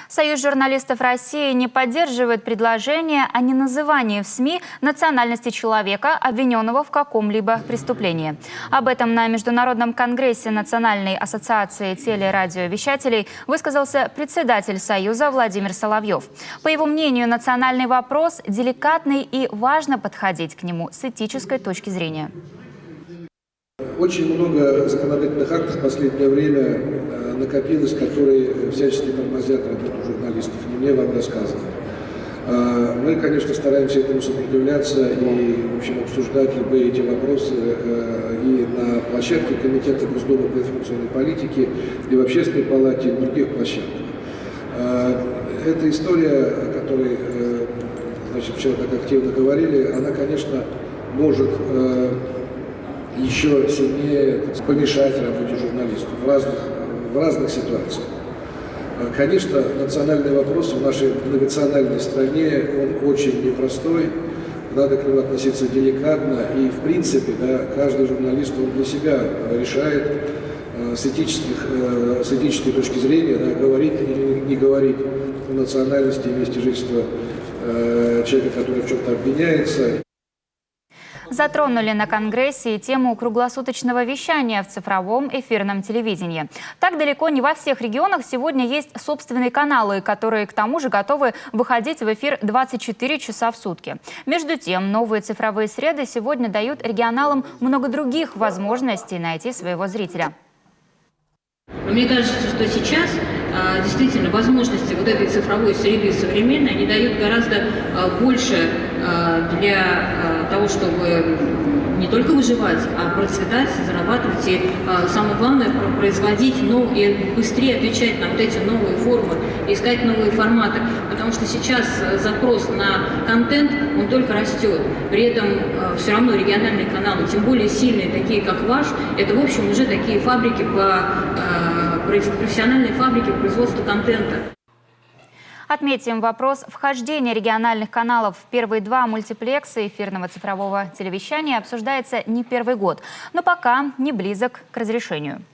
Союз журналистов России не поддерживает предложение о неназывании в СМИ национальности человека, обвиненного в каком-либо преступлении. Об этом на Международном конгрессе Национальной ассоциации телерадиовещателей высказался председатель Союза Владимир Соловьев. По его мнению, национальный вопрос деликатный и важно подходить к нему с этической точки зрения. Очень много законодательных актов в последнее время накопилось, которые всячески тормозят работу журналистов. Не мне вам рассказывать. Мы, конечно, стараемся этому сопротивляться и, в общем, обсуждать любые эти вопросы и на площадке Комитета Госдумы по информационной политике, и в Общественной палате, и в других площадках. Эта история, о которой, значит, вчера так активно говорили, она, конечно, может еще сильнее помешать работе журналистов в разных ситуациях. Конечно, национальный вопрос в нашей многонациональной стране, он очень непростой, надо к нему относиться деликатно, и в принципе, да, каждый журналист он для себя решает с этической точки зрения, да, говорить или не говорить о национальности и месте жительства человека, который в чем-то обвиняется. Затронули на Конгрессе и тему круглосуточного вещания в цифровом эфирном телевидении. Так далеко не во всех регионах сегодня есть собственные каналы, которые к тому же готовы выходить в эфир 24 часа в сутки. Между тем, новые цифровые среды сегодня дают регионалам много других возможностей найти своего зрителя. Мне кажется, что сейчас действительно возможности вот этой цифровой среды современной, они дают гораздо больше для того, чтобы не только выживать, а процветать, зарабатывать и, самое главное, производить, и быстрее отвечать на вот эти новые формы, искать новые форматы. Потому что сейчас запрос на контент, он только растет. При этом все равно региональные каналы, тем более сильные, такие как ваш, это, в общем, уже такие фабрики профессиональные фабрики по производству контента. Отметим, вопрос вхождения региональных каналов в первые два мультиплекса эфирного цифрового телевещания обсуждается не первый год, но пока не близок к разрешению.